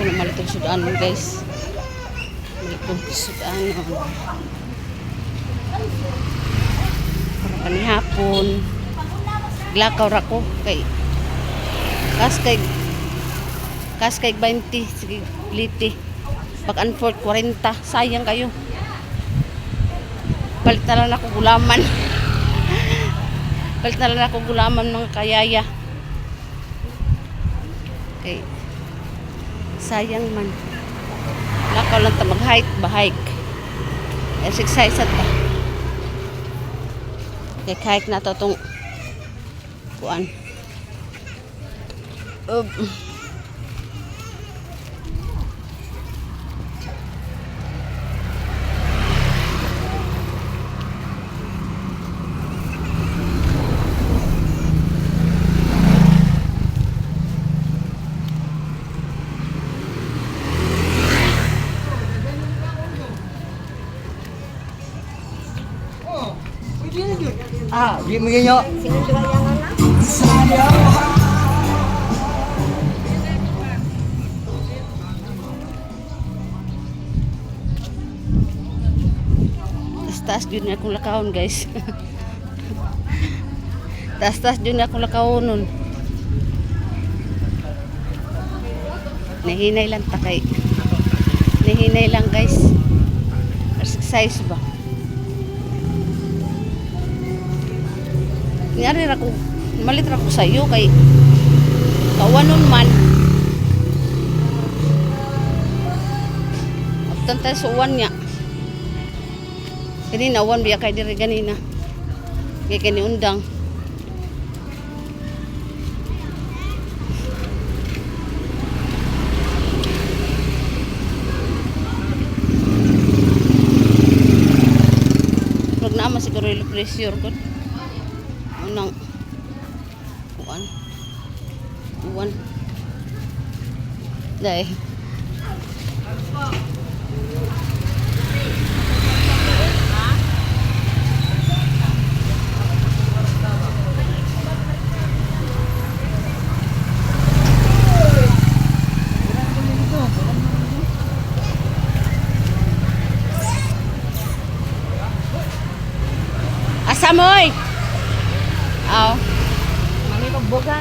na malitong sudan guys. Malitong sudan. Para kanihapon. Glakaw ra ko kay kas kay 20 sige liti. Pag unfort 40 sayang kayo. Palit na lang ako gulaman. Palit na lang ako gulaman mga kayaya. Okay. Sayang man. Lakaw lang ta mag-hike, ba-hike. Exercise at ta. Okay, hike na to itong kuan. Di mengenyo. Taas yun akong lakawon guys. Taas yun akong lakawon nun. Nahinay lang takay. Nahinay lang guys. Exercise ba? Ngari ra ko malit ra ko sayo kay kawanon man. Aptan tayo sa uwan niya. Kanina uwan biya kay diri ganina. Kay kani undang. Pag naman siguro yung pressure ko. Unang uwan dahil asamoy. Aw. Mami pagboga.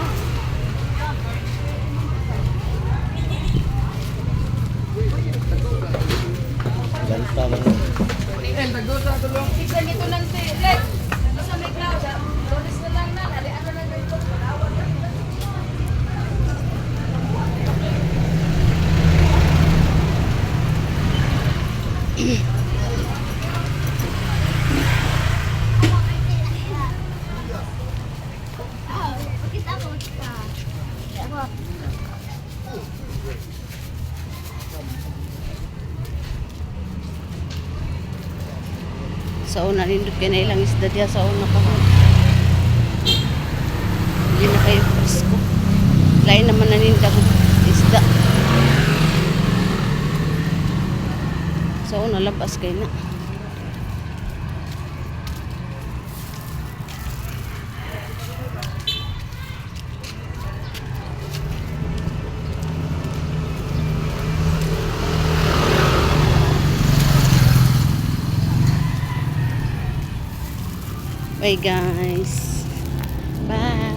Ganta man. Isa nito lang si Lex. Sa may cloud. Donis na lang na. Ali ano na ito. Sa una nindot kay na ilang isda diya sa una pa. Hindi na kayo presko. Lain naman nanindag isda. Sa una labas kay na. Bye guys. Bye.